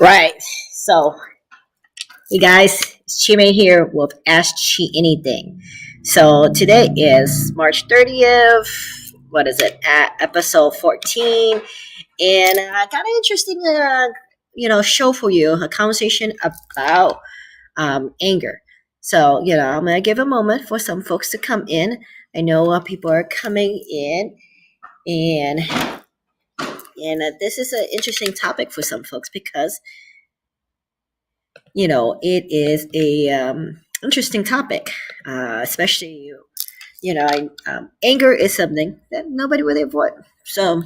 Right. So, hey guys, it's Chime here with Ask Chi Anything. So, today is March 30th. What is it? Episode 14. And I got an interesting, show for you a conversation about anger. So, I'm going to give a moment for some folks to come in. I know people are coming in, and this is an interesting topic for some folks because it is a interesting topic, especially anger is something that nobody really avoid. So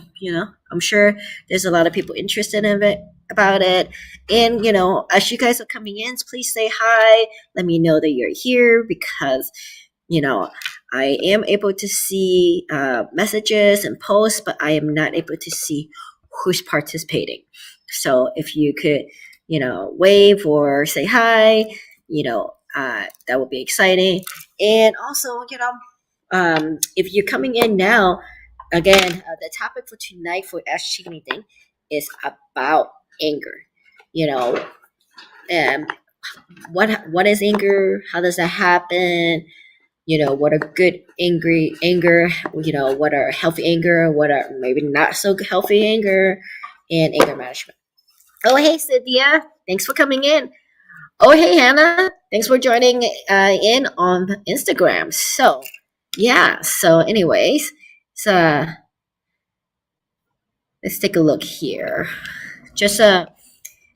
I'm sure there's a lot of people interested in it about it, and as you guys are coming in, please say hi. Let me know that you're here because I am able to see messages and posts, but I am not able to see who's participating. So if you could wave or say hi, that would be exciting. And also, if you're coming in now, again, the topic for tonight for Ask Chi Anything is about anger. You know, and what is anger? How does that happen? What are good anger? What are healthy anger? What are maybe not so healthy anger? And anger management. Oh, hey, Cynthia. Thanks for coming in. Oh, hey, Hannah. Thanks for joining in on Instagram. So, yeah. So, anyways, so let's take a look here. Just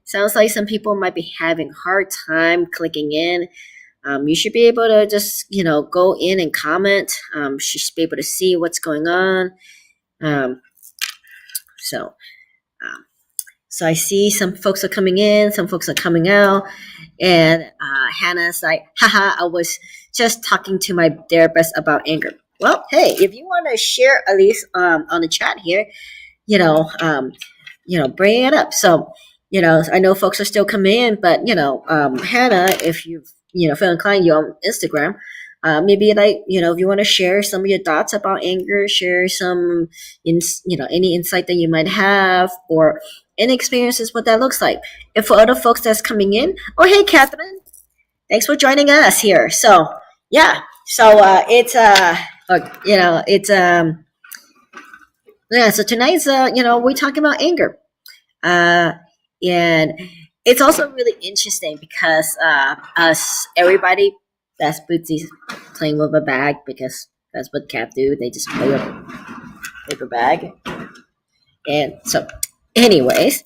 sounds like some people might be having hard time clicking in. You should be able to just go in and comment. You should be able to see what's going on. So. So I see some folks are coming in, some folks are coming out, and Hannah's like, haha, I was just talking to my therapist about anger. Well, hey, if you want to share at least on the chat here, bring it up. So, I know folks are still coming in, but Hannah, if you feel inclined, you're on Instagram. Maybe if you want to share some of your thoughts about anger, share some any insight that you might have or any experiences what that looks like. And for other folks that's coming in, oh hey Catherine, thanks for joining us here. So yeah, so so tonight's we're talking about anger, and it's also really interesting because us everybody that's Bootsy playing with a bag because that's what cats do. They just play with a paper bag. And so, anyways,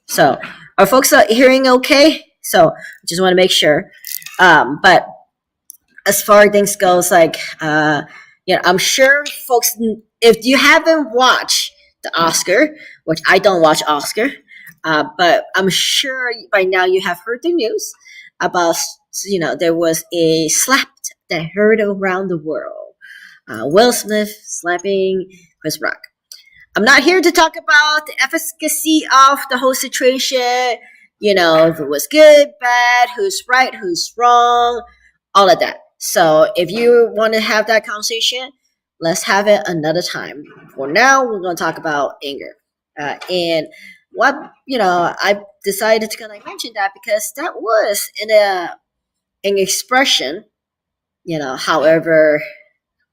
so are folks hearing okay? So, just want to make sure. But as far as things goes, I'm sure folks, if you haven't watched the Oscar, which I don't watch Oscar, but I'm sure by now you have heard the news about there was a slap that heard around the world. Will Smith slapping Chris Rock. I'm not here to talk about the efficacy of the whole situation. If it was good, bad, who's right, who's wrong, all of that. So if you want to have that conversation, let's have it another time. For now, we're going to talk about anger. And what, I decided to kind of mention that because that was an expression, however,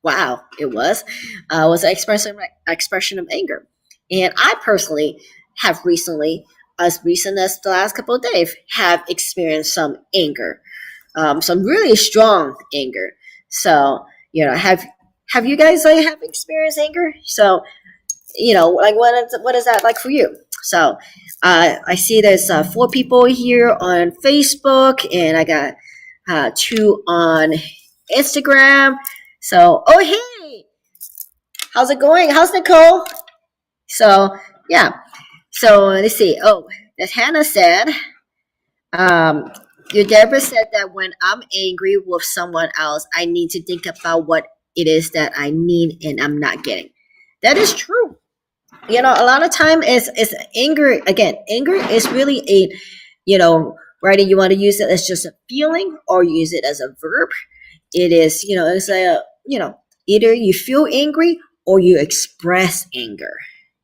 wow, it was an expression of anger. And I personally have recently, as recent as the last couple of days, have experienced some anger, some really strong anger. So, have you guys have experienced anger? So, what is that like for you? So, I see there's 4 people here on Facebook, and I got 2 on Instagram. So, oh hey, how's it going? How's Nicole? So, yeah. So let's see. Oh, as Hannah said, your therapist said that when I'm angry with someone else, I need to think about what it is that I need and I'm not getting. That is true. A lot of time is anger. Again, anger is really whether you want to use it as just a feeling or use it as a verb. It is, it's either you feel angry or you express anger.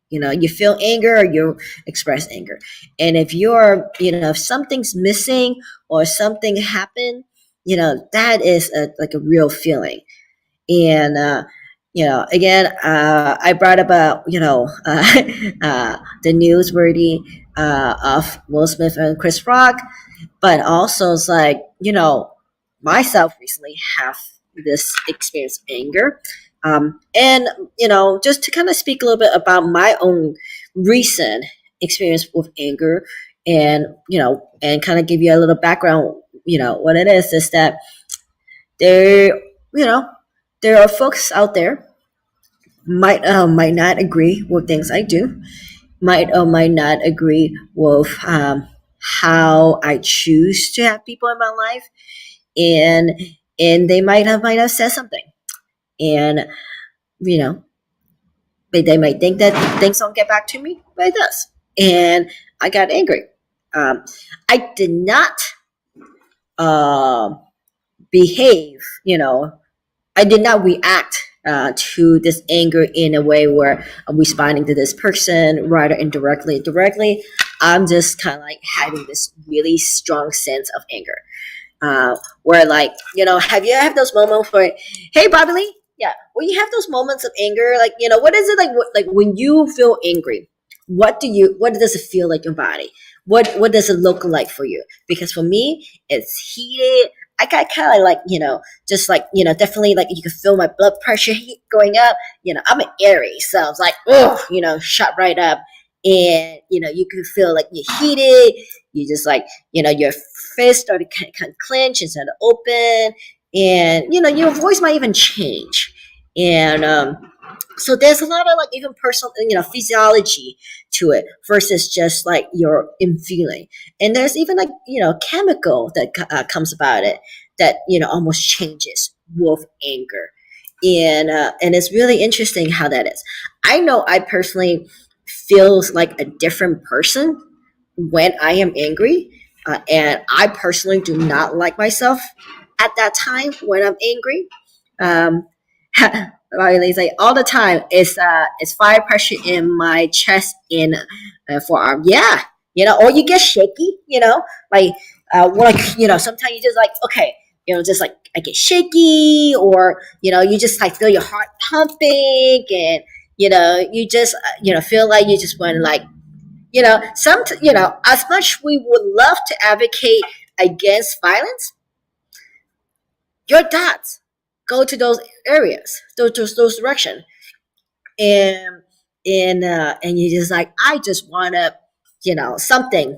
You feel anger or you express anger. And if you're, if something's missing or something happened, that is like a real feeling. And again, I brought about the newsworthy of Will Smith and Chris Rock, but also it's like myself recently have this experience of anger, and just to kind of speak a little bit about my own recent experience with anger, and and kind of give you a little background. What it is that there you know there are folks out there might not agree with things I do, might or might not agree with how I choose to have people in my life, and they might have said something, and you know they might think that things don't get back to me, but it does, and I got angry. I did not uh, behave, I did not react to this anger in a way where I'm responding to this person, rather indirectly, directly. I'm just kind of like having this really strong sense of anger. Where like, have you have those moments where, hey, Bobby Lee, yeah, when you have those moments of anger, like, what is it like? Like when you feel angry, what does it feel like in your body? What does it look like for you? Because for me, it's heated. I got kind of like, just like, definitely like you can feel my blood pressure heat going up. I'm an Aries, so I was like, oh, shot right up. And, you can feel like you're heated. You just like, your fist started kind of clench instead of open. And, your voice might even change. And, so there's a lot of like even personal, physiology to it versus just like your in feeling. And there's even like, chemical that comes about it that, almost changes with anger. And it's really interesting how that is. I know I personally feels like a different person when I am angry. And I personally do not like myself at that time when I'm angry. Um, Riley's like all the time. It's fire pressure in my chest and forearm. Yeah, or you get shaky. Like like sometimes you just like okay, just like I get shaky, or you just like feel your heart pumping, and you just feel like you just want to like as much we would love to advocate against violence, your thoughts go to those areas, those directions, and and you just like I just want to something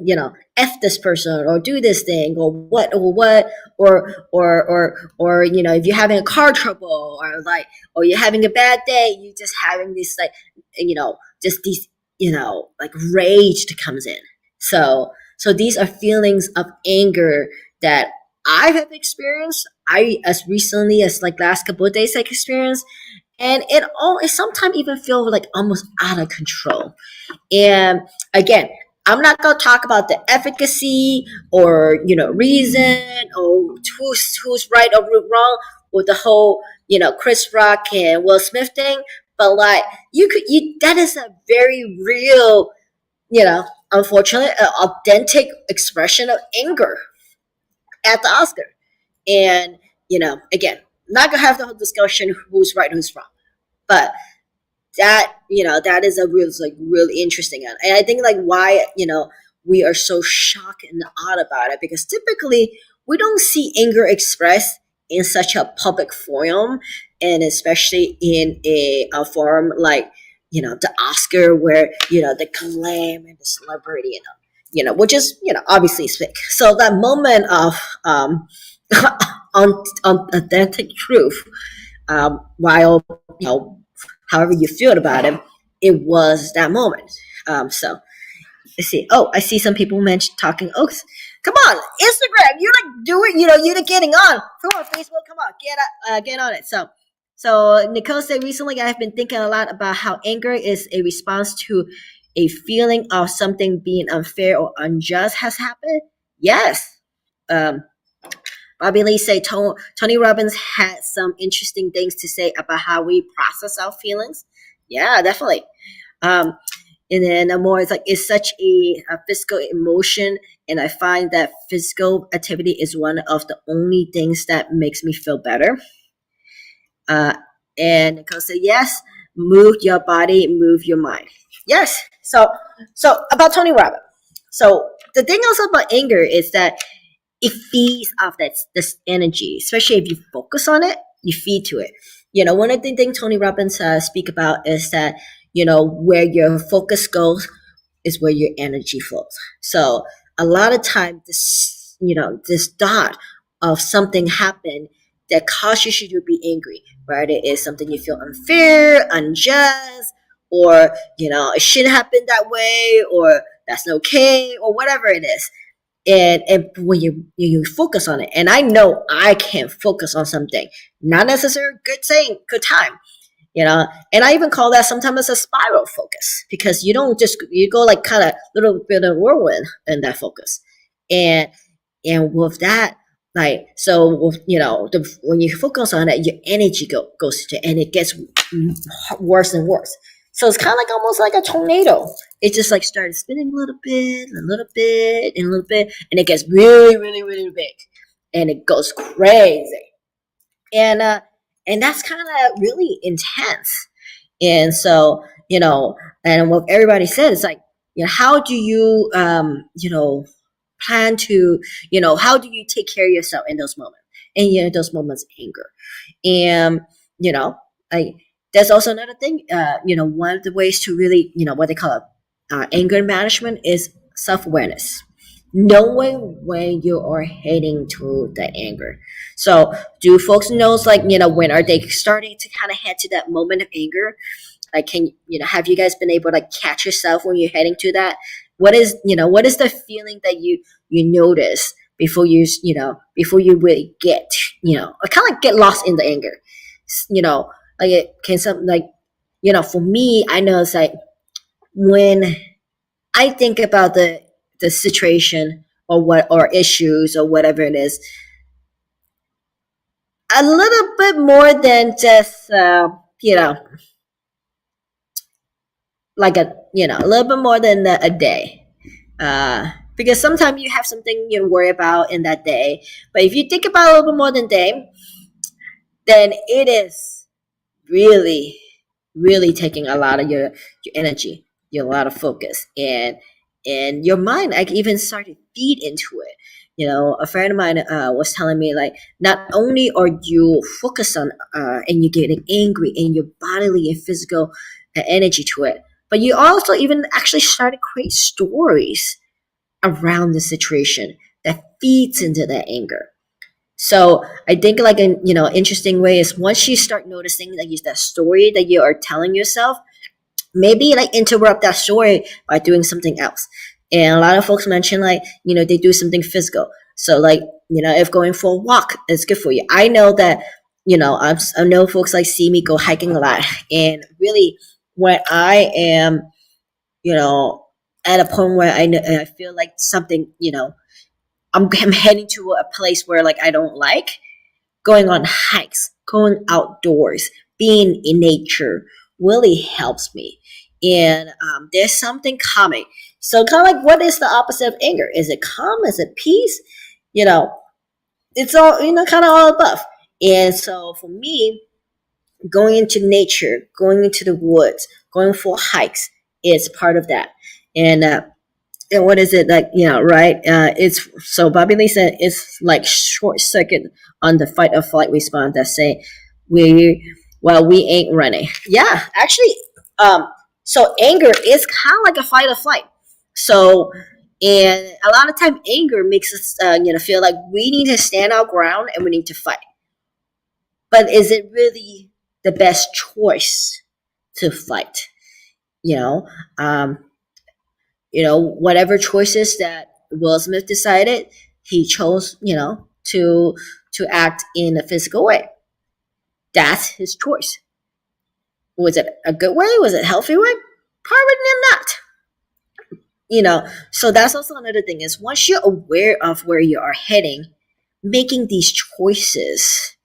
f this person or do this thing or what or if you're having a car trouble or like or you're having a bad day, you just having this like just these like rage that comes in. So these are feelings of anger that I have experienced. I as recently as like last couple of days I experienced, and it sometimes even feel like almost out of control. And again, I'm not gonna talk about the efficacy or reason or who's right or wrong with the whole Chris Rock and Will Smith thing, but like you that is a very real unfortunately authentic expression of anger at the Oscar. And again, not gonna have the whole discussion who's right and who's wrong, but that that is a real like really interesting, and I think like why we are so shocked and odd about it, because typically we don't see anger expressed in such a public forum, and especially in a forum like the Oscar, where the glam and the celebrity, which is obviously fake. So that moment of on authentic truth, while however you feel about him, it was that moment. So let's see. Oh, I see some people mention talking oaths. Come on, Instagram, you're like doing, you're getting on. Come on, Facebook, come on, get on it. So Nicole said recently, I've been thinking a lot about how anger is a response to a feeling of something being unfair or unjust has happened. Yes. Um, Bobby Lee say Tony Robbins had some interesting things to say about how we process our feelings. Yeah, definitely. Um, And then the more it's like it's such a physical emotion, and I find that physical activity is one of the only things that makes me feel better. Uh, and Nicole said, yes, move your body, move your mind. Yes. So about Tony Robbins. So the thing also about anger is that it feeds off this energy, especially if you focus on it, you feed to it. One of the things Tony Robbins speak about is that where your focus goes is where your energy flows. So a lot of time, this dot of something happened that causes you to be angry, right? It is something you feel unfair, unjust, or it shouldn't happen that way, or that's okay, or whatever it is. And when you focus on it, and I know I can focus on something, not necessarily good time, and I even call that sometimes a spiral focus, because you go like kind of little bit of whirlwind in that focus. And and with that, like, so with, when you focus on it, your energy goes to, and it gets worse and worse. So it's kind of like almost like a tornado. It just like started spinning a little bit, a little bit, and a little bit, and it gets really, really, really big, and it goes crazy. And that's kind of really intense. And so, and what everybody said is like, how do you, plan to, how do you take care of yourself in those moments? And those moments of anger. And, like, there's also another thing, one of the ways to really, what they call anger management is self-awareness, knowing when you are heading to the anger. So do folks knows, like, when are they starting to kind of head to that moment of anger? Like, have you guys been able to catch yourself when you're heading to that? What is the feeling that you notice before before you really get, kind of like get lost in the anger? Like it can some like, for me, I know it's like when I think about the situation, or issues, or whatever it is, a little bit more than just like a little bit more than a day. Because sometimes you have something you worry about in that day, but if you think about a little bit more than a day, then it is really, really taking a lot of your energy, your lot of focus, and your mind. I even started to feed into it. A friend of mine was telling me, like, not only are you focused on and you're getting angry, and your bodily and physical energy to it, but you also even actually start to create stories around the situation that feeds into that anger. So I think, like, an interesting way is, once you start noticing like that story that you are telling yourself, maybe like interrupt that story by doing something else. And a lot of folks mention, like, they do something physical. So, like, if going for a walk is good for you, I know that I know folks like see me go hiking a lot, and really when I am at a point where I feel like something, I'm heading to a place where, like, I don't like going on hikes, going outdoors, being in nature really helps me. And there's something calming. So kind of like, what is the opposite of anger? Is it calm? Is it peace? You know, it's all, kind of all above. And so for me, going into nature, going into the woods, going for hikes is part of that. And and what is it, like, right? It's so Bobby Lee said it's like short circuit on the fight or flight response that say we ain't running. Yeah, actually, so anger is kind of like a fight or flight. So, and a lot of time anger makes us feel like we need to stand our ground and we need to fight. But is it really the best choice to fight? You know, um, whatever choices that Will Smith decided, he chose, to act in a physical way. That's his choice. Was it a good way? Was it a healthy way? Probably not. So that's also another thing, is once you're aware of where you are heading, making these choices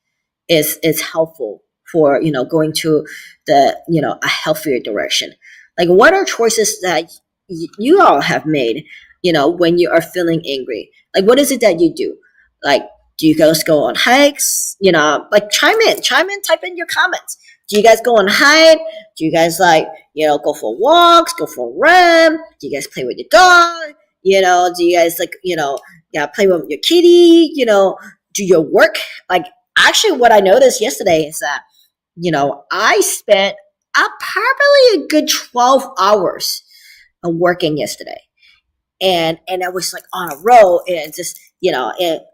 is helpful for going to the a healthier direction. Like, what are choices that you all have made, when you are feeling angry? Like, what is it that you do? Like, do you guys go on hikes? Like, chime in, type in your comments. Do you guys go on hike? Do you guys, like, go for walks, go for a run? Do you guys play with your dog? Do you guys, like, yeah, play with your kitty? Do your work? Like, actually, what I noticed yesterday is that, I spent probably a good 12 hours working yesterday. And I was, like, on a roll, and just,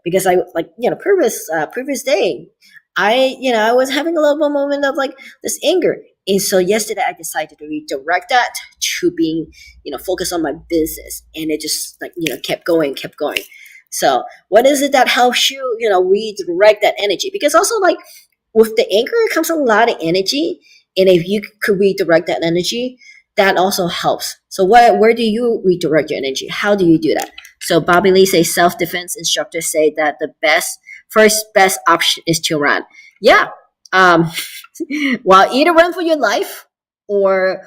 because I, like, previous day, I was having a little moment of, like, this anger. And so yesterday I decided to redirect that to being, focus on my business. And it just, like, kept going. So what is it that helps you, redirect that energy? Because also, like, with the anger comes a lot of energy. And if you could redirect that energy, that also helps. So where do you redirect your energy? How do you do that? So Bobby Lee says self-defense instructors say that the first best option is to run. Yeah. Well, either run for your life or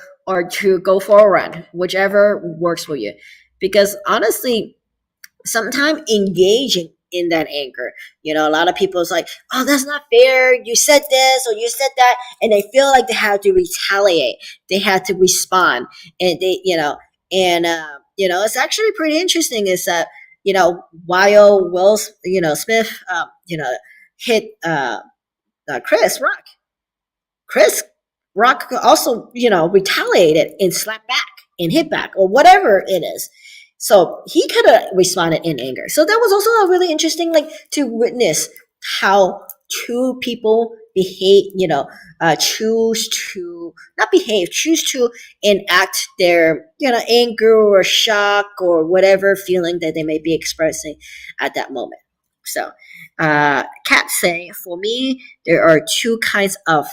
to go for a run, whichever works for you. Because honestly, sometimes engaging in that anger, a lot of people is like, oh, that's not fair, you said this or you said that, and they feel like they have to retaliate, they have to respond. And they it's actually pretty interesting is that, while Will Smith hit Chris Rock also, retaliated and slapped back and hit back or whatever it is. So he could have responded in anger. So that was also a really interesting, like, to witness how two people behave, choose to not behave, choose to enact their, anger or shock or whatever feeling that they may be expressing at that moment. So, Kat say, for me, there are two kinds of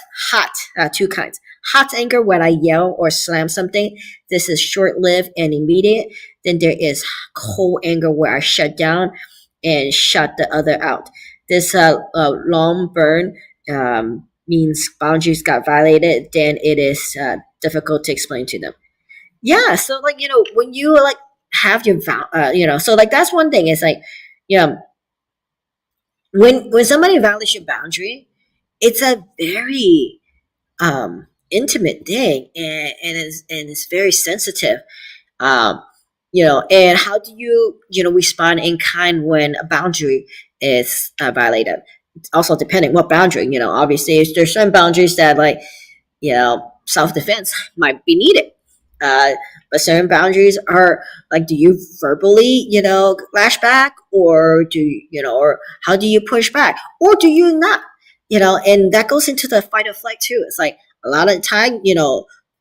two kinds. Hot anger when I yell or slam something. This is short-lived and immediate. Then there is cold anger where I shut down and shut the other out. This long burn means boundaries got violated. Then it is difficult to explain to them. Yeah, so, like, when you, like, have your so, like, that's one thing. It's like, when somebody violates your boundary, it's a very intimate thing, and it's very sensitive. Um, and how do you, respond in kind when a boundary is violated? It's also depending what boundary. Obviously, there's some boundaries that, like, self-defense might be needed. But certain boundaries are, like, do you verbally, lash back, or or how do you push back, or do you not? And that goes into the fight or flight too. It's like a lot of the time,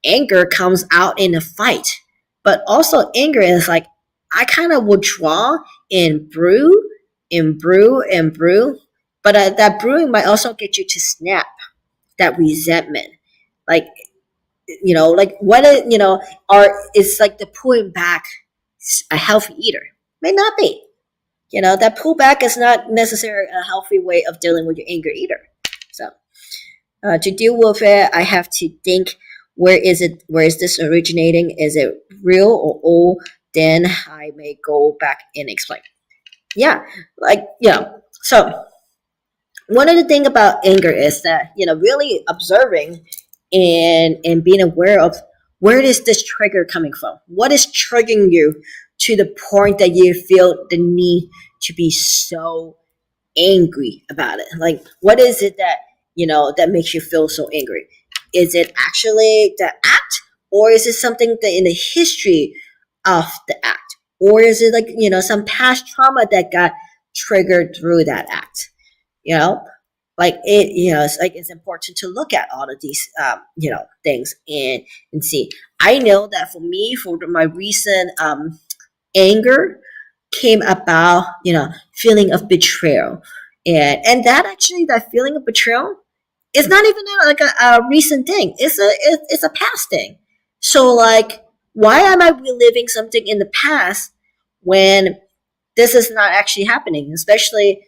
anger comes out in a fight, but also anger is like, I kind of withdraw and brew and brew and brew, but that brewing might also get you to snap, that resentment, like, like, what are is, like, the pulling back a healthy eater? May not be. That pullback is not necessarily a healthy way of dealing with your anger either. So, to deal with it, I have to think, where is this originating? Is it real or old? Then I may go back and explain. Yeah, like, so one of the things about anger is that, really observing and being aware of, where is this trigger coming from? What is triggering you to the point that you feel the need to be so angry about it? Like, what is it that, that makes you feel so angry? Is it actually the act, or is it something that in the history of the act, or is it, like, some past trauma that got triggered through that act? Like, it, it's like, it's important to look at all of these things and see. I know that for me, for my recent anger came about, feeling of betrayal, and that actually, that feeling of betrayal is not even like a recent thing. It's a past thing. So, like, why am I reliving something in the past when this is not actually happening? Especially,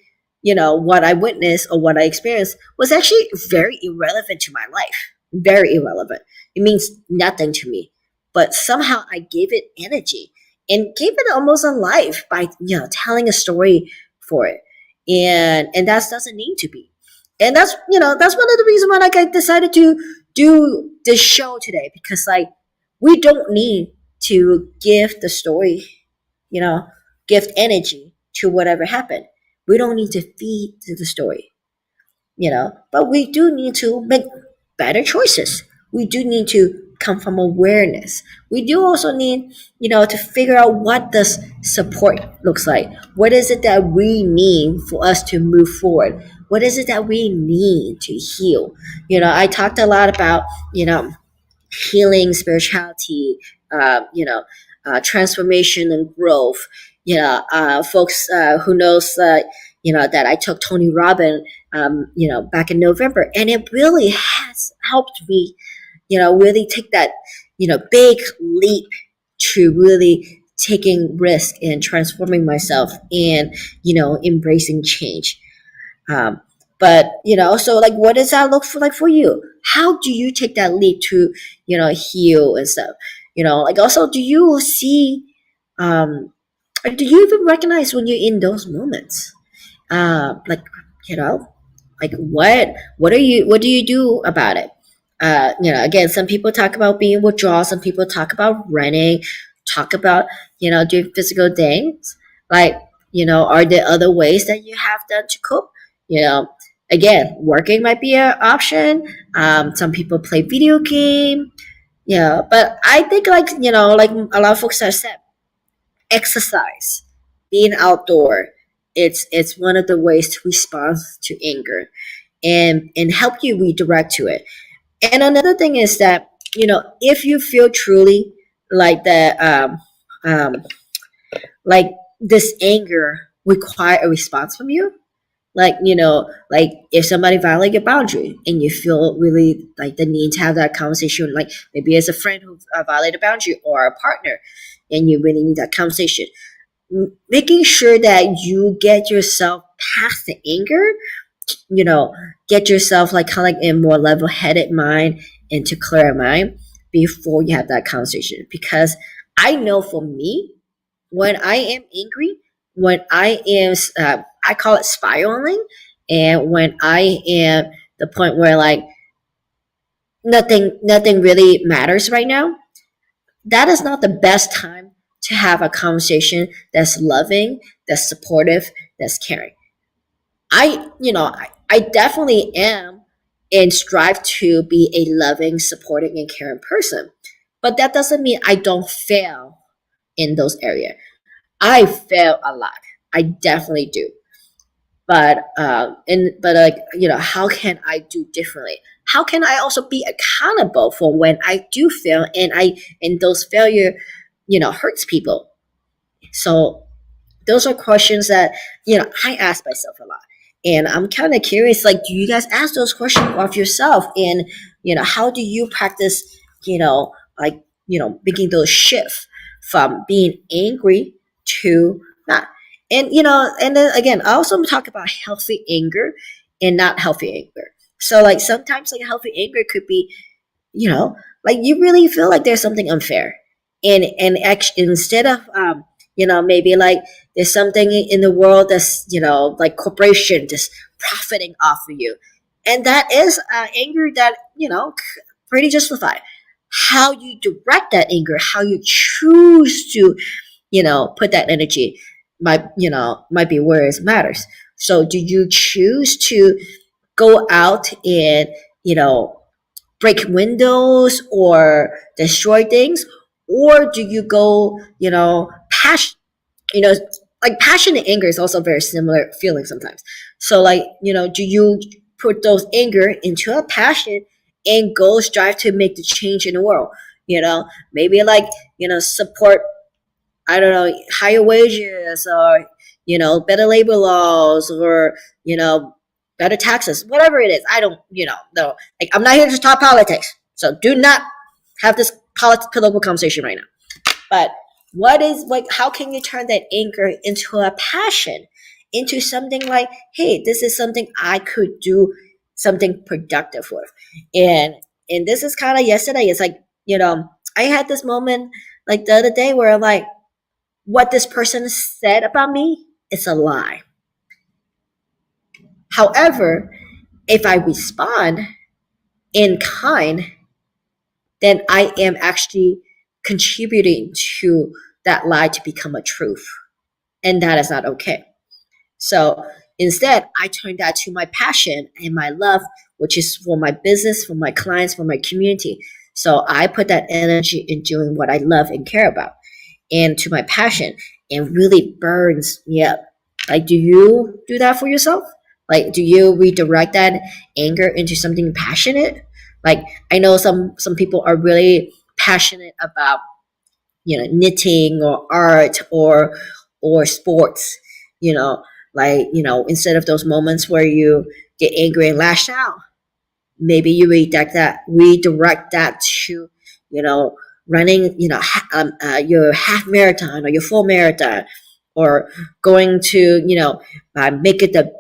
what I witnessed or what I experienced was actually very irrelevant to my life. Very irrelevant. It means nothing to me. but somehow I gave it energy and gave it almost a life by telling a story for it, and that doesn't need to be. And that's one of the reasons why like I decided to do this show today, because like we don't need to give the story, you know, give energy to whatever happened. We don't need to feed to the story, but we do need to make better choices. We do need to come from awareness. We do also need, to figure out what does support looks like. What is it that we need for us to move forward? What is it that we need to heal? I talked a lot about, healing, spirituality, transformation and growth. Folks who knows, that I took Tony Robbins, back in November, and it really has helped me, really take that, big leap to really taking risk and transforming myself and, embracing change. Um, but so like, what does that look for like for you? How do you take that leap to, heal and stuff? Like also, do you see, um, or do you even recognize when you're in those moments? Like, you know, like what do you do about it? Again, some people talk about being withdrawal, some people talk about running, talk about, doing physical things. Like, are there other ways that you have done to cope? You know, again, working might be an option. Some people play video game. Yeah, but I think like, like a lot of folks have said, exercise, being outdoor, it's one of the ways to respond to anger and help you redirect to it. And another thing is that, if you feel truly like that, like this anger require a response from you, like, like if somebody violate your boundary and you feel really like the need to have that conversation, like maybe as a friend who violated a boundary or a partner, and you really need that conversation, making sure that you get yourself past the anger, get yourself like kind of like in more level-headed mind and to clear mind before you have that conversation. Because I know for me, when I am angry, when I am, I call it spiraling, and when I am the point where like nothing really matters right now, that is not the best time to have a conversation that's loving, that's supportive, that's caring. I definitely am and strive to be a loving, supporting, and caring person. But that doesn't mean I don't fail in those areas. I fail a lot. I definitely do. But like, how can I do differently? How can I also be accountable for when I do fail and those failure, hurts people? So those are questions that, I ask myself a lot. And I'm kind of curious, like, do you guys ask those questions of yourself? And, how do you practice, like, making those shifts from being angry to not? And, and then again, I also talk about healthy anger and not healthy anger. So, like, sometimes, like, healthy anger could be, like you really feel like there's something unfair. And actually, instead of, maybe like there's something in the world that's, like corporation just profiting off of you. And that is anger that, pretty justified. How you direct that anger, how you choose to, put that energy might be where it matters. So do you choose to go out and, break windows or destroy things? Or do you go, passion, you know, like passion and anger is also very similar feeling sometimes. So like, do you put those anger into a passion and go strive to make the change in the world? Maybe like, support, I don't know, higher wages or, better labor laws or, better taxes, whatever it is. I don't, no, like I'm not here to talk politics. So do not have this political conversation right now. But what is like? How can you turn that anger into a passion, into something like, hey, this is something I could do something productive with, and this is kind of yesterday. It's like I had this moment like the other day where I'm like, what this person said about me is a lie. However, if I respond in kind, then I am actually contributing to that lie to become a truth. And that is not okay. So instead, I turn that to my passion and my love, which is for my business, for my clients, for my community. So I put that energy in doing what I love and care about and to my passion, and really burns me up. Like, do you do that for yourself? Like, do you redirect that anger into something passionate? Like, I know some people are really passionate about, knitting or art or sports, you know, like, instead of those moments where you get angry and lash out, maybe you redirect that to, you know, running, your half marathon or your full marathon, or going to, make it the,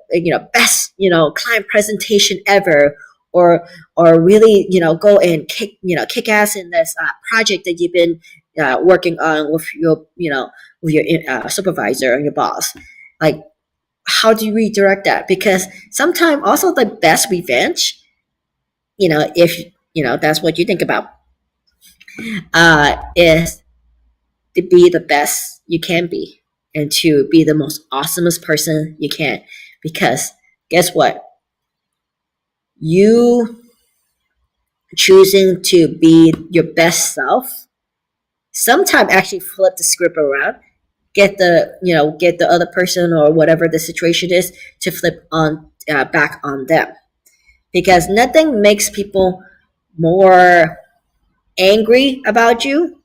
best, client presentation ever, or really, go and kick ass in this project that you've been working on with your, with your supervisor and your boss. Like, how do you redirect that? Because sometimes also the best revenge, if that's what you think about, is to be the best you can be and to be the most awesomest person you can. Because guess what? You choosing to be your best self sometimes actually flip the script around, get the other person or whatever the situation is to flip on back on them, because nothing makes people more angry about you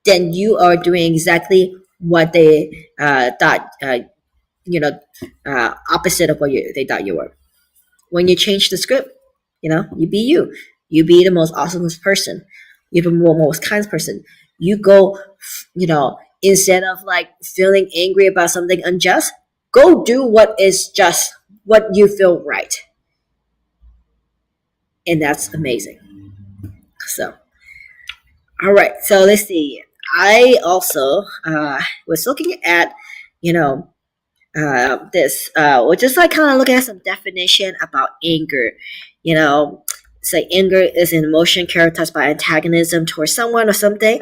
than you are doing exactly what they thought, opposite of what they thought you were. When you change the script, you be you. You be the most awesomest person. You be the most kind person. You go, instead of like feeling angry about something unjust, go do what is just, what you feel right. And that's amazing. So, all right. So let's see. I also was looking at, you know, this, we're just like kind of looking at some definition about anger. Say anger is an emotion characterized by antagonism towards someone or something.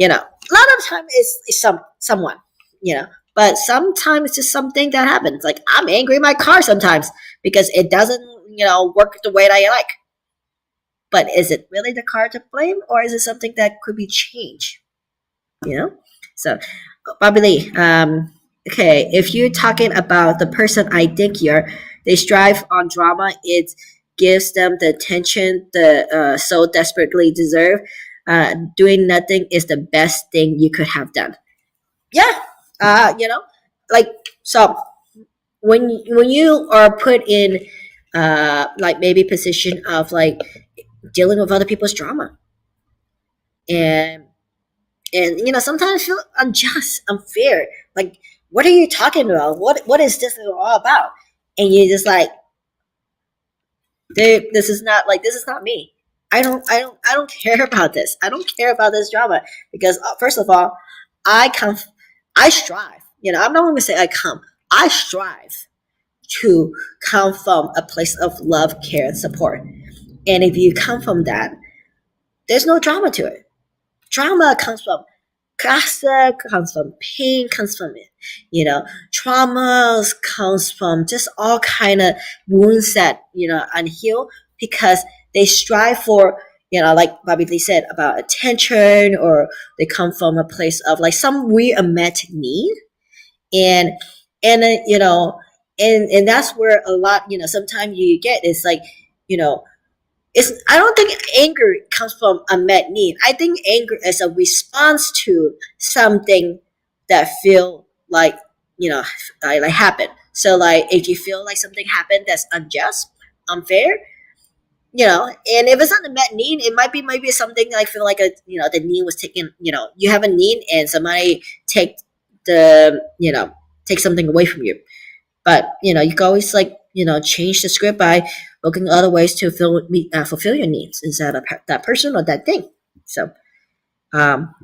A lot of time it's someone, but sometimes it's just something that happens. Like, I'm angry at my car sometimes because it doesn't, work the way that I like. But is it really the car to blame, or is it something that could be changed? So, Bobby, okay, if you're talking about the person I think you're, they strive on drama. It gives them the attention the so desperately deserve. Doing nothing is the best thing you could have done. Yeah, like, so when you are put in like maybe position of like dealing with other people's drama, and sometimes feel unjust, unfair. Like, what are you talking about? What is this all about? And you're just like, dude, this is not me. I don't care about this. I don't care about this drama because first of all, I come, I strive. I'm not going to say I come. I strive to come from a place of love, care, and support. And if you come from that, there's no drama to it. Drama comes from gossip, comes from pain, comes from it. Traumas comes from just all kind of wounds that unhealed, because they strive for, like Bobby Lee said about attention, or they come from a place of like some weird unmet need, and and that's where a lot, sometimes you get, it's like, it's, I don't think anger comes from unmet need. I think anger is a response to something that feel like, like happen. So like, if you feel like something happened that's unjust, unfair, and if it's not a met need, it might be maybe something like feel like the need was taken. You have a need and somebody the take something away from you. But you can always like change the script by looking at other ways to fulfill your needs instead of that person or that thing. So Um,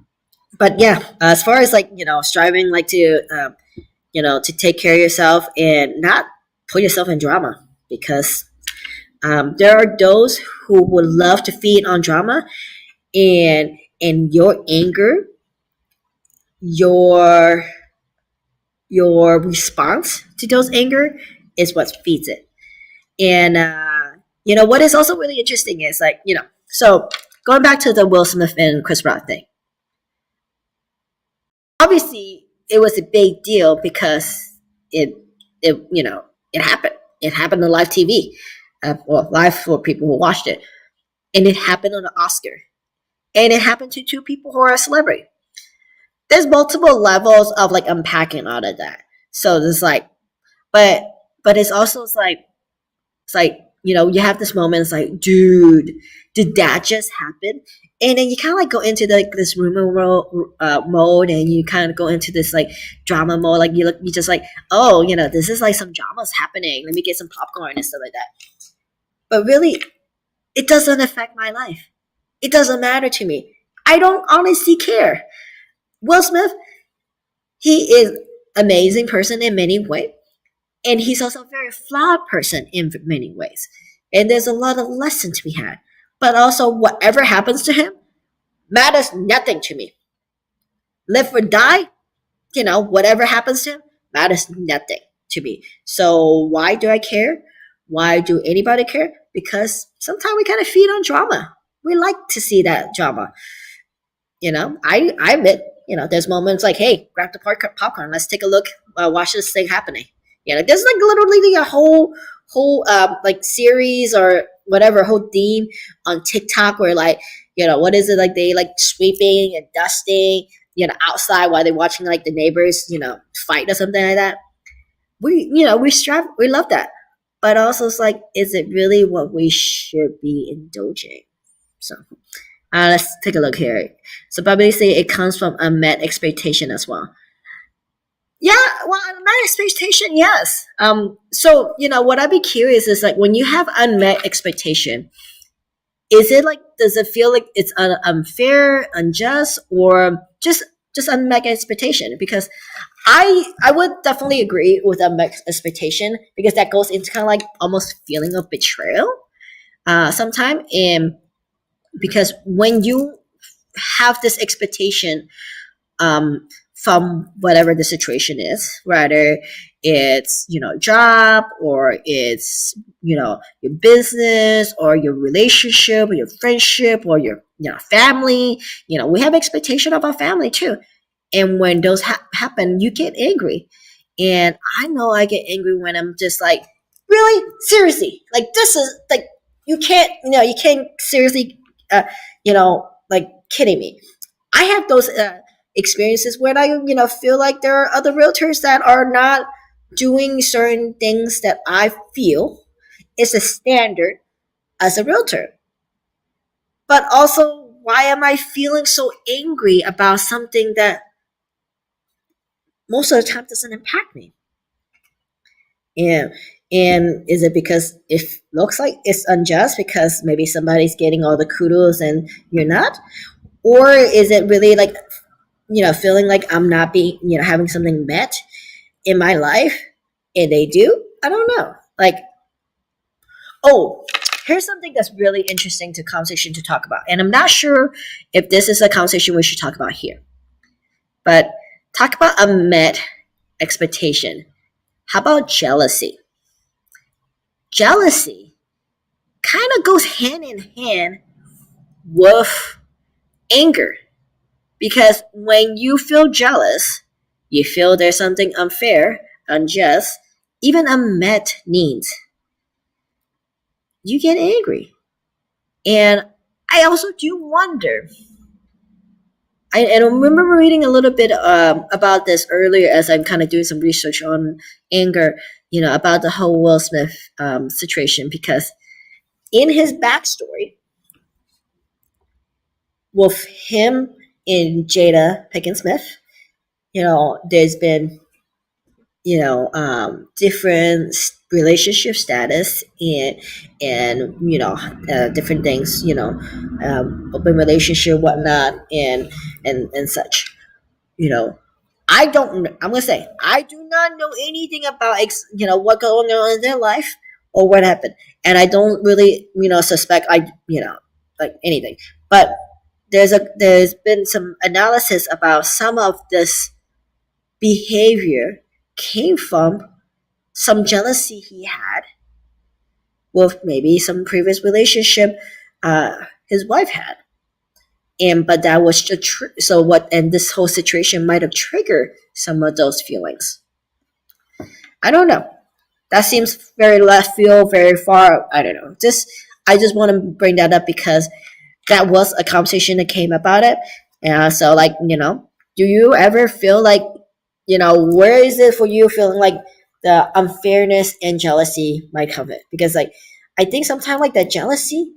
but yeah, as far as like striving like to to take care of yourself and not put yourself in drama because there are those who would love to feed on drama and your anger, your your response to those anger is what feeds it. And what is also really interesting is like so going back to the Will Smith and Chris Rock thing. Obviously, it was a big deal because it it happened. It happened on live TV, well, live for people who watched it, and it happened on an Oscar, and it happened to two people who are a celebrity. There's multiple levels of like unpacking all of that. So there's like, but it's also it's like you have this moment. It's like, dude, did that just happen? And then you kind of like go into like this rumor mode, and you kind of go into this like drama mode. Like you just like, oh, this is like some drama's happening. Let me get some popcorn and stuff like that. But really, it doesn't affect my life. It doesn't matter to me. I don't honestly care. Will Smith, he is amazing person in many ways, and he's also a very flawed person in many ways. And there's a lot of lesson to be had. But also, whatever happens to him matters nothing to me. Live or die, whatever happens to him matters nothing to me. So why do I care? Why do anybody care? Because sometimes we kind of feed on drama. We like to see that drama. I admit, there's moments like, hey, grab the popcorn, let's take a look, watch this thing happening. There's like literally a whole like series or whatever, whole theme on TikTok where like, what is it like they like sweeping and dusting, outside while they're watching like the neighbors, fight or something like that. We love that. But also it's like, is it really what we should be indulging? So let's take a look here. So probably say it comes from unmet expectation as well. Yeah, well, unmet expectation, yes. So what I'd be curious is like when you have unmet expectation, is it like does it feel like it's unfair, unjust, or just unmet expectation? Because I would definitely agree with unmet expectation because that goes into kind of like almost feeling of betrayal, sometime, and because when you have this expectation from whatever the situation is, whether it's job or it's your business or your relationship or your friendship or your family. We have expectation of our family too, and when those happen, you get angry. And I know I get angry when I'm just like, really, seriously, like this is like you can't seriously like kidding me. I have those experiences when I, feel like there are other realtors that are not doing certain things that I feel is a standard as a realtor. But also, why am I feeling so angry about something that most of the time doesn't impact me? And and is it because it looks like it's unjust because maybe somebody's getting all the kudos and you're not? Or is it really like feeling like I'm not being, having something met in my life and they do? I don't know. Like, oh, here's something that's really interesting to conversation to talk about. And I'm not sure if this is a conversation we should talk about here. But talk about unmet expectation. How about jealousy? Jealousy kind of goes hand in hand with anger. Because when you feel jealous, you feel there's something unfair, unjust, even unmet needs. You get angry. And I also do wonder. And I remember reading a little bit about this earlier as I'm kind of doing some research on anger, about the whole Will Smith situation. Because in his backstory, with him and Jada Pinkett Smith, there's been different relationship status, and different things, open relationship, whatnot, and such. you know I'm gonna say I do not know anything about what going on in their life or what happened, and I don't really suspect like anything. But there's been some analysis about some of this behavior came from some jealousy he had with maybe some previous relationship his wife had, and but that was so what, and this whole situation might have triggered some of those feelings. I don't know. That seems very left field, very far. I don't know. I just want to bring that up because that was a conversation that came about it. And so, like, do you ever feel like, where is it for you feeling like the unfairness and jealousy might come in? Because, like, I think sometimes, like, that jealousy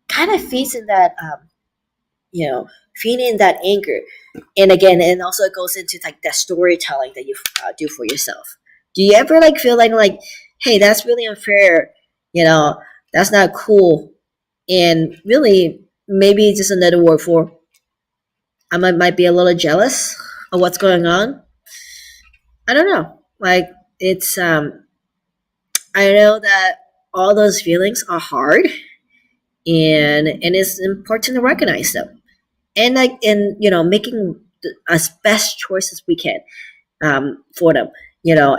kind of feeds in that, feeding in that anger. And again, and also it goes into, like, that storytelling that you do for yourself. Do you ever, like, feel like, hey, that's really unfair, that's not cool, and really maybe just another word for I might be a little jealous of what's going on. I don't know. Like, it's I know that all those feelings are hard, and it's important to recognize them, and like, and making as best choices we can for them.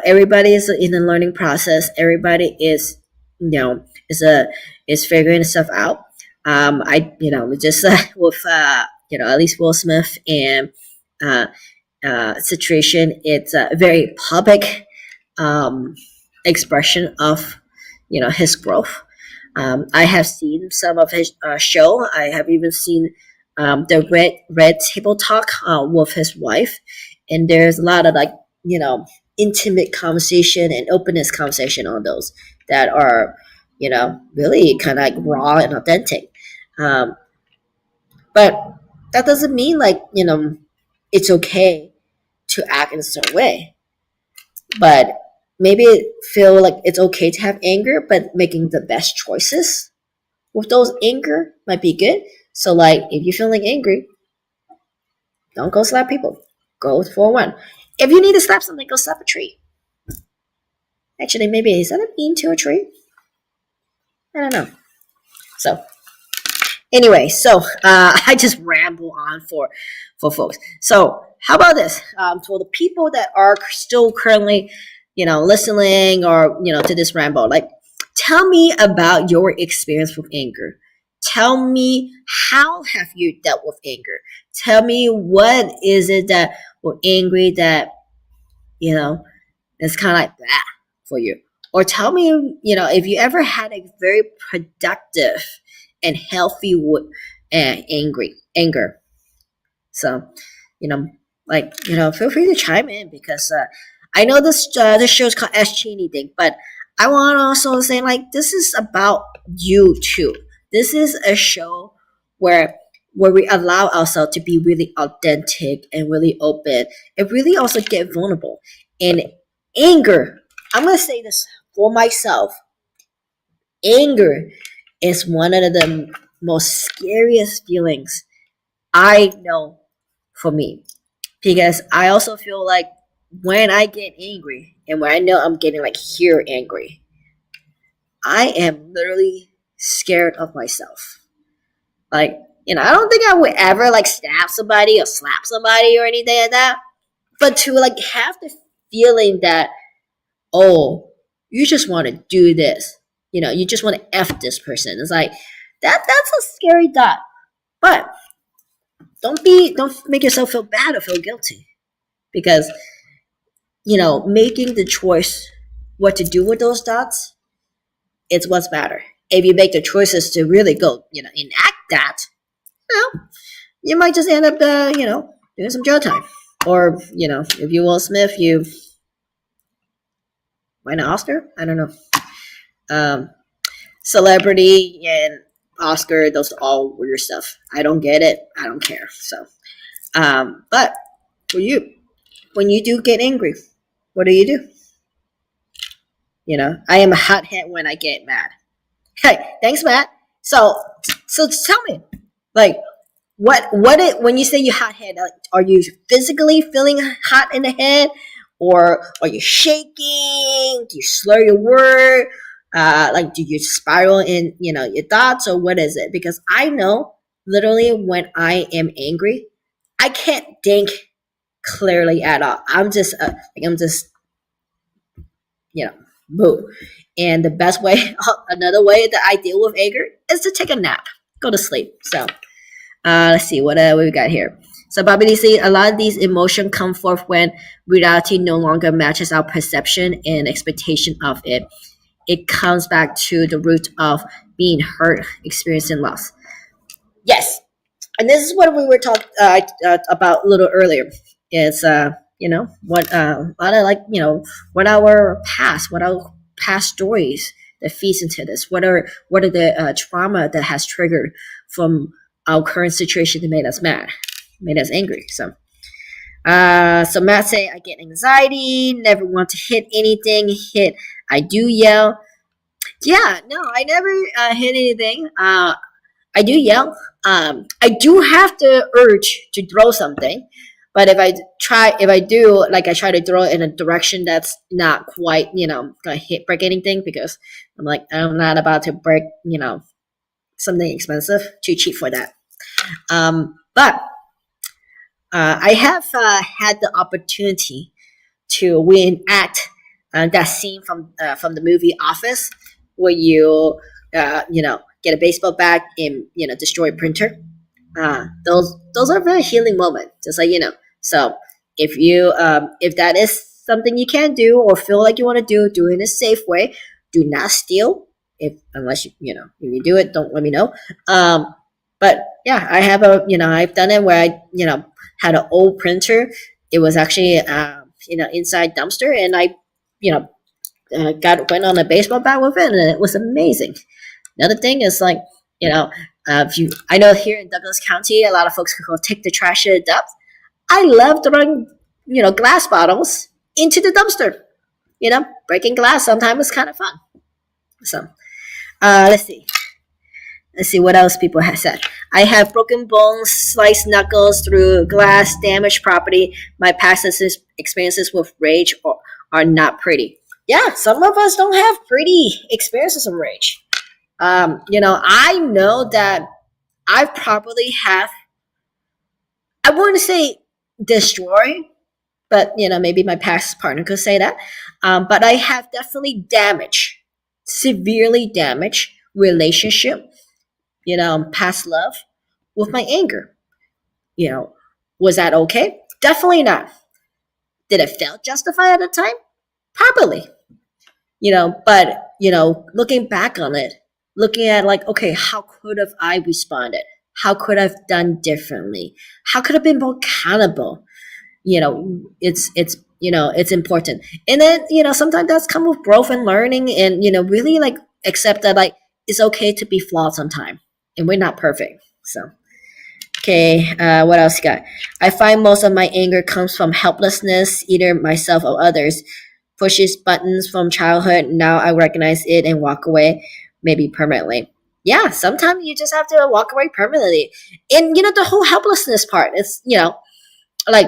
Everybody is in the learning process. Everybody is is figuring stuff out. I just with at least Will Smith and uh, situation, it's a very public expression of his growth. I have seen some of his show. I have even seen the red table talk with his wife, and there's a lot of, like, intimate conversation and openness conversation on those that are really kind of like raw and authentic. Um, but that doesn't mean, like, it's okay to act in a certain way. But maybe feel like it's okay to have anger, but making the best choices with those anger might be good. So, like, if you're feeling angry, don't go slap people. Go for one. If you need to slap something, go slap a tree. Actually, maybe is that a mean to a tree? I don't know. So anyway, so I just ramble on for folks. So how about this? For the people that are still currently, listening, or to this ramble, like, tell me about your experience with anger. Tell me, how have you dealt with anger? Tell me, what is it that we're angry that it's kind of like that for you. Or tell me, if you ever had a very productive and healthy anger. So, feel free to chime in, because I know this show is called Ask Cheney thing, but I want to also say, like, this is about you too. This is a show where we allow ourselves to be really authentic and really open, and really also get vulnerable. And anger, I'm gonna say this for myself. Anger is one of the most scariest feelings I know for me, because I also feel like when I get angry, and when I know I'm getting, like, here angry, I am literally scared of myself. Like, I don't think I would ever, like, stab somebody or slap somebody or anything like that. But to, like, have the feeling that, oh, you just want to do this, you just want to F this person. It's like that's a scary thought. But don't make yourself feel bad or feel guilty, because making the choice what to do with those thoughts, it's what's better. If you make the choices to really go, enact that, well, you might just end up, doing some jail time. Or, if you Will Smith, you win an Oscar. I don't know. Celebrity and Oscar, those are all weird stuff. I don't get it. I don't care. So, but for you, when you do get angry, What do you do? I am a hothead when I get mad. Hey, thanks, Matt. So tell me, like, what it when you say you hot head, like, are you physically feeling hot in the head, or are you shaking? Do you slur your word? Like, do you spiral in your thoughts, or what is it? Because I know literally when I am angry, I can't think clearly at all. I'm just you know boo. And the best way, another way that I deal with anger is to take a nap, go to sleep. So let's see what we got here. So Bobby said a lot of these emotions come forth when reality no longer matches our perception and expectation of it. It comes back to the root of being hurt, experiencing loss. Yes, and this is what we were talking about a little earlier. Is what a lot of, like, what our past stories that feeds into this. What are the trauma that has triggered from our current situation that made us mad, made us angry. So Matt say, I get anxiety, never want to hit anything. I do yell. Yeah, no, I never hit anything. I do yell. I do have the urge to throw something, but if I do, like, I try to throw it in a direction that's not quite, gonna break anything, because I'm not about to break, something expensive. Too cheap for that. But I have had the opportunity to reenact that scene from the movie Office, where get a baseball bat and destroy a printer. Those are very healing moments. Just like So if that is something you can do or feel like you want to do it in a safe way. Do not steal. Unless if you do it, don't let me know. But yeah, I've done it where I had an old printer. It was actually inside dumpster, and I went on a baseball bat with it, and it was amazing. Another thing is, like, I know here in Douglas County, a lot of folks go take the trash to the dump. I love throwing glass bottles into the dumpster. Breaking glass sometimes is kind of fun. So let's see. Let's see what else people have said. I have broken bones, sliced knuckles through glass, damaged property. My past experiences with rage are not pretty. Yeah, some of us don't have pretty experiences of rage. I know that I probably have, I wouldn't say destroy, but maybe my past partner could say that. But I have definitely severely damaged relationship, past love with my anger. Was that okay? Definitely not. Did it feel justified at the time? Probably. But looking back on it, looking at, like, okay, how could have I responded? How could I have done differently? How could I have been more accountable? It's important. And then sometimes that's come with growth and learning, and really, like, accept that, like, it's okay to be flawed sometime, and we're not perfect. So okay, what else you got? I find most of my anger comes from helplessness, either myself or others. Pushes buttons from childhood. Now I recognize it and walk away, maybe permanently. Yeah, sometimes you just have to walk away permanently. And the whole helplessness part is, like,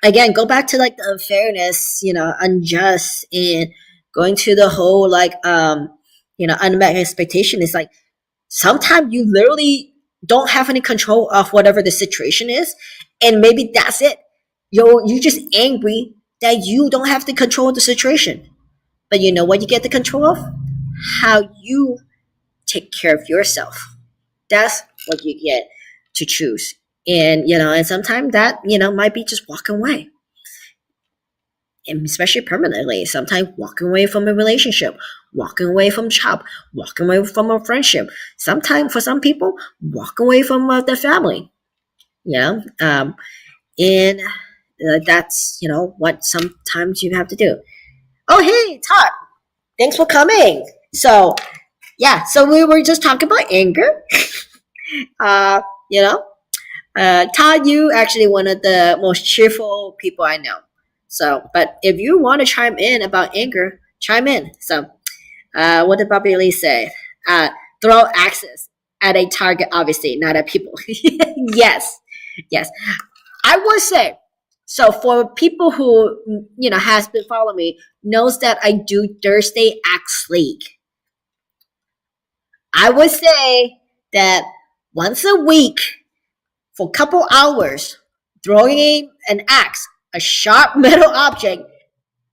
again, go back to, like, the unfairness, unjust, and going to the whole, like, unmet expectation. Is like, sometimes you literally don't have any control of whatever the situation is, and maybe that's it. You're just angry that you don't have the control of the situation. But you know what you get the control of? How you take care of yourself. That's what you get to choose. And sometimes that might be just walking away, and especially permanently. Sometimes walking away from a relationship, walking away from a job, walking away from a friendship. Sometimes, for some people, walk away from their family. And that's what sometimes you have to do. Oh, hey, Todd, thanks for coming. So we were just talking about anger. uh, you know, Todd, you actually one of the most cheerful people I know. So, but if you want to chime in about anger, chime in. So, what did Bobby Lee say? Throw axes at a target, obviously, not at people. Yes, yes. I would say, so for people who has been following me, knows that I do Thursday Axe League. I would say that once a week for a couple hours, throwing an axe, a sharp metal object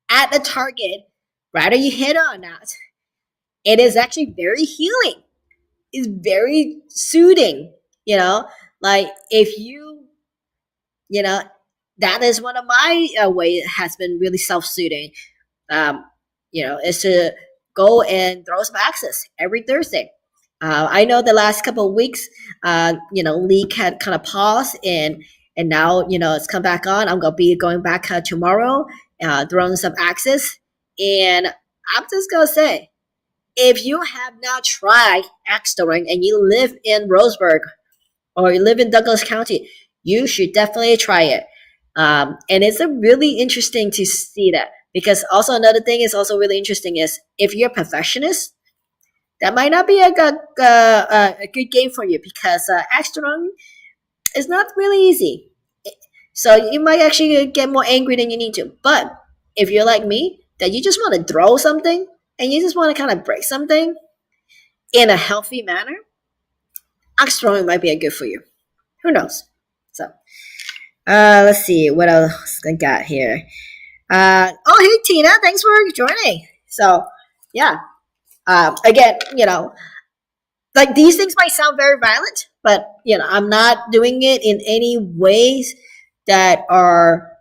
at the target, whether you hit it or not, it is actually very healing. It's very soothing. Like if you know, that is one of my way has been really self-soothing. Um, is to go and throw some axes every Thursday. I know the last couple of weeks, league had kind of paused and now it's come back on. I'm gonna be going back tomorrow, throwing some axes, and I'm just gonna say, if you have not tried axe throwing and you live in Roseburg or you live in Douglas County, you should definitely try it. And it's a really interesting to see that, because also another thing is also really interesting is if you're a perfectionist, that might not be a good game for you, because axe throwing is not really easy. So you might actually get more angry than you need to. But if you're like me, that you just want to throw something and you just want to kind of break something in a healthy manner, axe throwing might be good for you. Who knows? So, let's see what else I got here. Oh, hey Tina, thanks for joining. So, yeah. Again, like these things might sound very violent, but I'm not doing it in any ways that are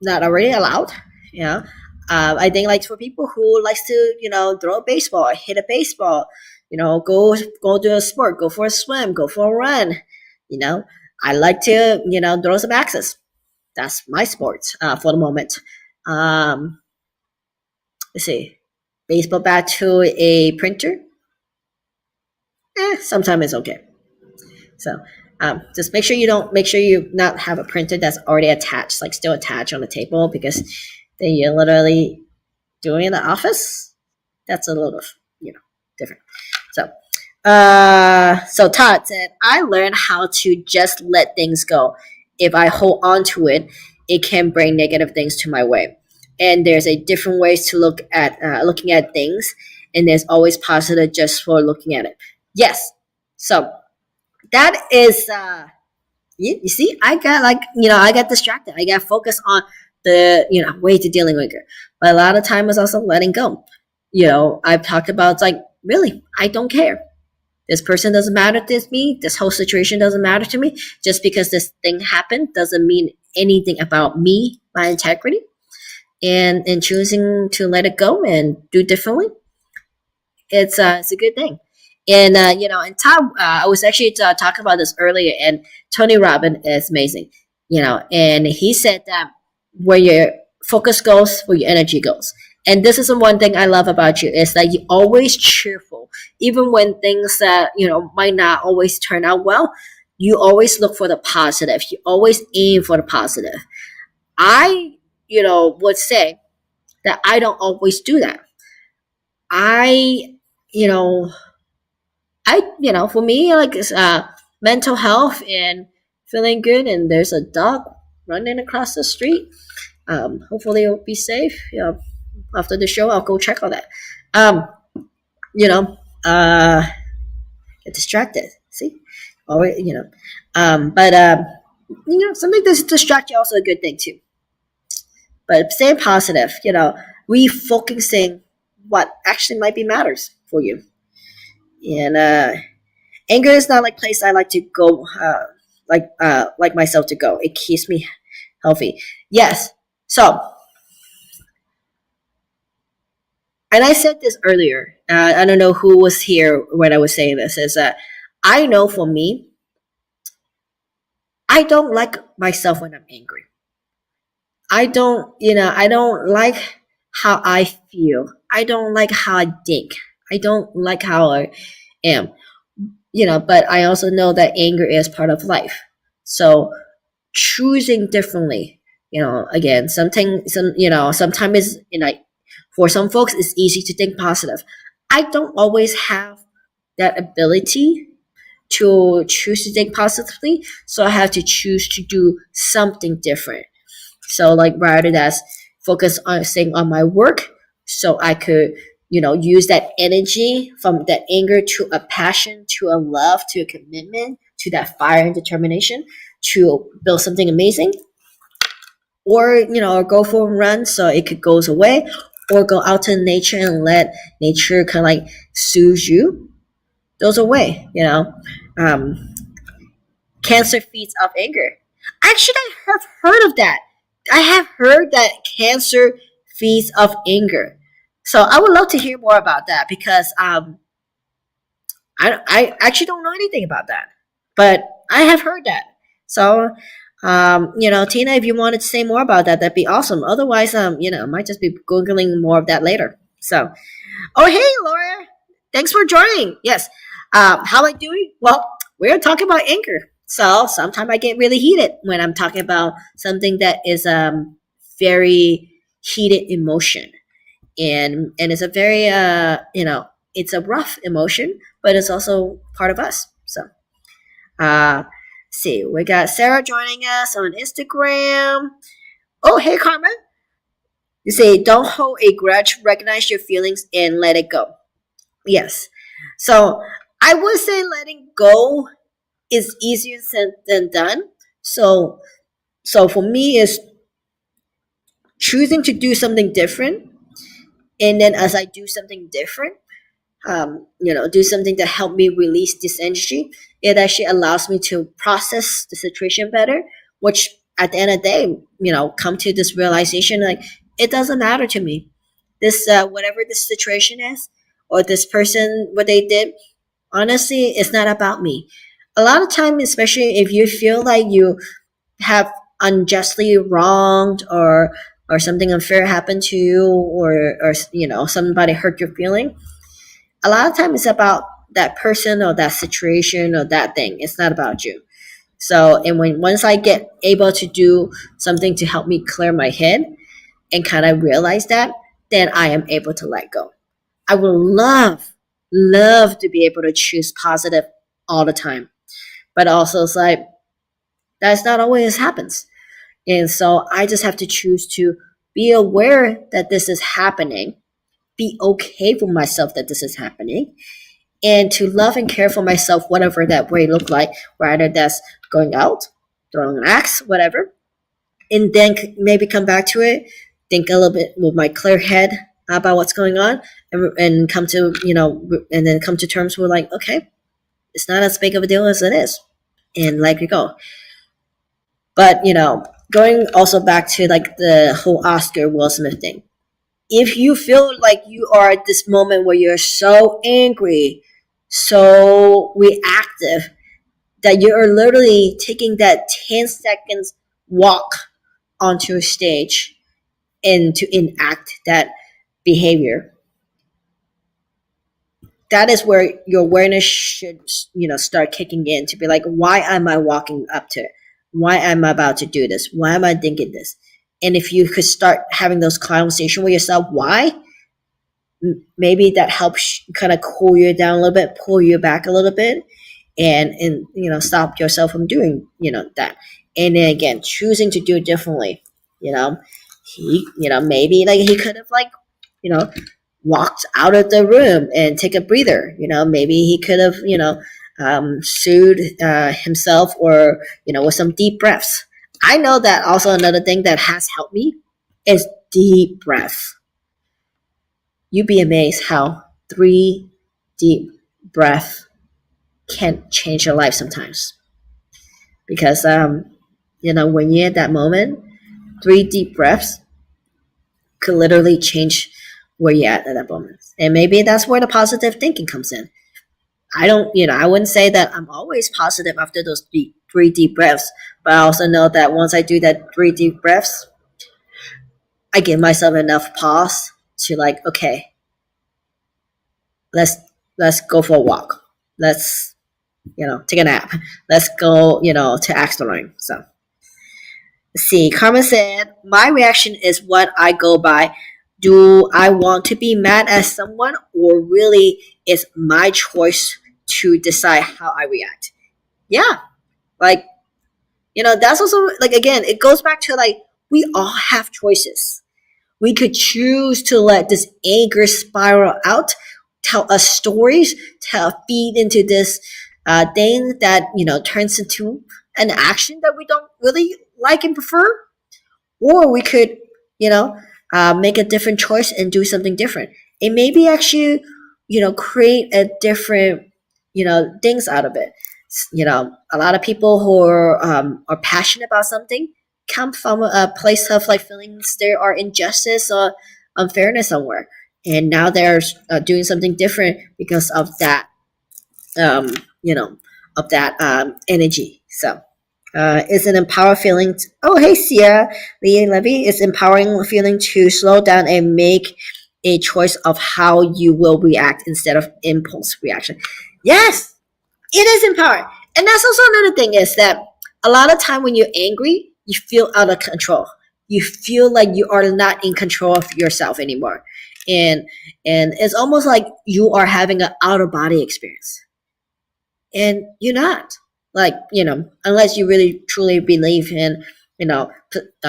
not already allowed. I think like for people who likes to throw a baseball, hit a baseball, go do a sport, go for a swim, go for a run. I like to throw some axes. That's my sport for the moment. Let's see, baseball bat to a printer. Sometimes it's okay. So just make sure you not have a printer that's already attached, like still attached on the table, because then you're literally doing it in the office. That's a little different. So Todd said, I learned how to just let things go. If I hold on to it, it can bring negative things to my way. And there's a different ways to looking at things, and there's always positive just for looking at it. Yes. So that is you see, I got distracted. I got focused on the way to dealing with it. But a lot of time is also letting go. I've talked about, it's like, really, I don't care. This person doesn't matter to me. This whole situation doesn't matter to me. Just because this thing happened doesn't mean anything about me, my integrity, and choosing to let it go and do differently. It's a good thing. And and Tom, I was actually talking about this earlier, and Tony Robbins is amazing. And he said that where your focus goes, where your energy goes. And this is the one thing I love about you, is that you're always cheerful, even when things might not always turn out well. You always look for the positive. You always aim for the positive. I would say that I don't always do that. I you know for me, like, it's mental health and feeling good, and there's a dog running across the street. Hopefully it'll be safe. After the show, I'll go check on that. Um, you know, get distracted. See, or but something that's distract you also a good thing too. But staying positive, refocusing what actually might be matters for you. And anger is not like place I like to go, like myself to go. It keeps me healthy. Yes. So, and I said this earlier. I don't know who was here when I was saying this. Is that I know for me, I don't like myself when I'm angry. I don't like how I feel. I don't like how I think. I don't like how I am. But I also know that anger is part of life. So choosing differently, Again, sometimes it's, for some folks, it's easy to think positive. I don't always have that ability to choose to think positively, so I have to choose to do something different. So, like, rather than focus on staying on my work, so I could, use that energy from that anger to a passion, to a love, to a commitment, to that fire and determination to build something amazing, or go for a run so it could goes away, or go out to nature and let nature kind of like soothe you, those away. um, Cancer feeds off anger. Actually, I have heard of that. I have heard that cancer feeds off anger. So I would love to hear more about that, because I actually don't know anything about that, but I have heard that. So, Tina, if you wanted to say more about that, that'd be awesome. Otherwise, I might just be googling more of that later. So, oh hey, Laura, thanks for joining. Yes, how am I doing? Well, we're talking about anger. So sometimes I get really heated when I'm talking about something that is very heated emotion, and it's a very it's a rough emotion, but it's also part of us. So see, we got Sarah joining us on Instagram. Oh, hey, Carmen. You say, don't hold a grudge, recognize your feelings, and let it go. Yes. So I would say letting go is easier said than done. So for me, is choosing to do something different, and then as I do something different, do something to help me release this energy. It actually allows me to process the situation better, which at the end of the day, come to this realization, like, it doesn't matter to me. This, whatever the situation is, or this person, what they did, honestly, it's not about me. A lot of time, especially if you feel like you have unjustly wronged, or something unfair happened to you, or somebody hurt your feeling, a lot of times it's about that person or that situation or that thing. It's not about you. So, and once I get able to do something to help me clear my head and kind of realize that, then I am able to let go. I would love to be able to choose positive all the time, but also it's like that's not always happens. And so I just have to choose to be aware that this is happening, be okay for myself that this is happening, and to love and care for myself, whatever that way look like, rather that's going out, throwing an axe, whatever, and then maybe come back to it, think a little bit with my clear head about what's going on, and come to and then come to terms with, like, okay, it's not as big of a deal as it is, and let it go. But going also back to like the whole Oscar Will Smith thing. If you feel like you are at this moment where you're so angry, so reactive, that you are literally taking that 10 seconds walk onto a stage and to enact that behavior, that is where your awareness should start kicking in, to be like, why am I walking up to it? Why am I about to do this? Why am I thinking this? And if you could start having those conversations with yourself, why, maybe that helps kind of cool you down a little bit, pull you back a little bit, and stop yourself from doing that. And then again, choosing to do it differently. He maybe like he could have, like, walked out of the room and take a breather. Maybe he could have soothed himself, or with some deep breaths. I know that also another thing that has helped me is deep breaths. You'd be amazed how 3 deep breaths can change your life sometimes. Because when you're at that moment, 3 deep breaths could literally change where you're at that moment. And maybe that's where the positive thinking comes in. I wouldn't say that I'm always positive after those 3 deep breaths, but I also know that once I do that 3 deep breaths, I give myself enough pause to, like, okay, let's go for a walk. Let's take a nap. Let's go to Axelrod. So See, Carmen said, my reaction is what I go by. Do I want to be mad at someone, or really is my choice to decide how I react? Yeah, like, that's also, like, again, it goes back to, like, we all have choices. We could choose to let this anger spiral out, tell us stories, feed into this thing that, turns into an action that we don't really like and prefer. Or we could, you know, make a different choice and do something different. It maybe actually, create a different, things out of it. A lot of people who are passionate about something come from a place of, like, feelings there are injustice or unfairness somewhere, and now they're doing something different because of that, um, you know, energy. So it's an empowering feeling. Oh, hey, Sia, Lee Levy. It's empowering feeling to slow down and make a choice of how you will react instead of impulse reaction. Yes, it is empowering. And that's also another thing, is that a lot of time when you're angry, you feel out of control. You feel like you are not in control of yourself anymore. And it's almost like you are having an out of body experience, and you're not, like, unless you really truly believe in,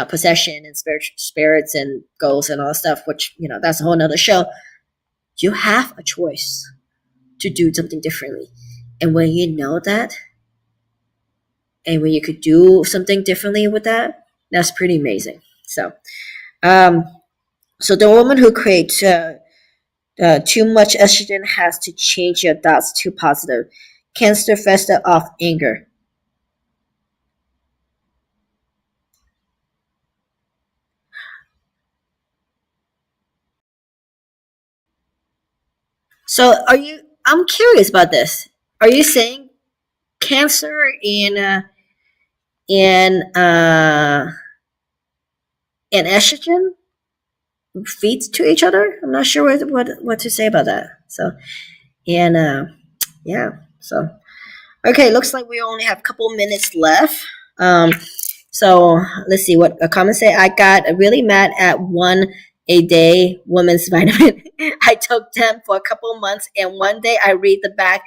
possession and spirits and ghosts and all that stuff, which, that's a whole nother show. You have a choice to do something differently, and when you know that, and when you could do something differently with that, that's pretty amazing. Um so the woman who creates too much estrogen has to change your thoughts to positive. Cancer fester off anger. So are you? I'm curious about this. Are you saying cancer and and estrogen feeds to each other? I'm not sure what to say about that. So, and yeah. So okay, looks like we only have a couple minutes left. Um, so let's see what a comment say. I got really mad at one a day women's vitamin. I took them for a couple months, and one day I read the back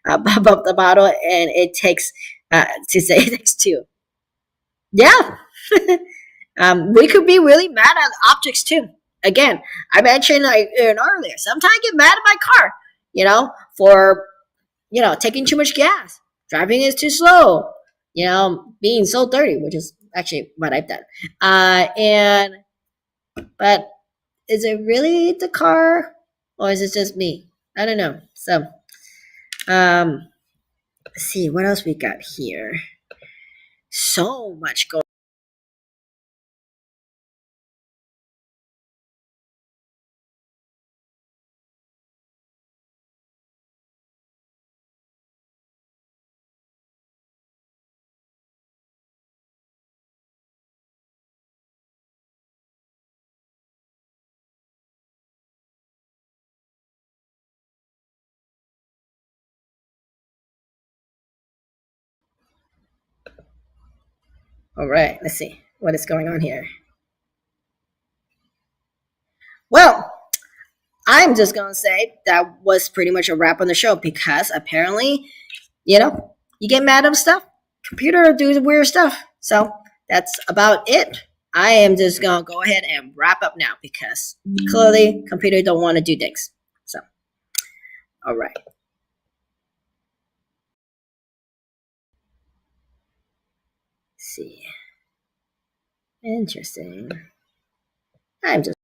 above the bottle, and it takes to say it takes two. Yeah, we could be really mad at objects too. Again, I mentioned, like, earlier. Sometimes I get mad at my car, for taking too much gas, driving is too slow, being so dirty, which is actually what I've done. And but is it really the car, or is it just me? I don't know. So, um, let's see what else we got here. So much going. All right, let's see what is going on here. Well, I'm just gonna say that was pretty much a wrap on the show, because apparently, you get mad at stuff, computer do weird stuff. So that's about it. I am just gonna go ahead and wrap up now, because clearly computer don't want to do things. So, all right. Let's see. Interesting. I'm just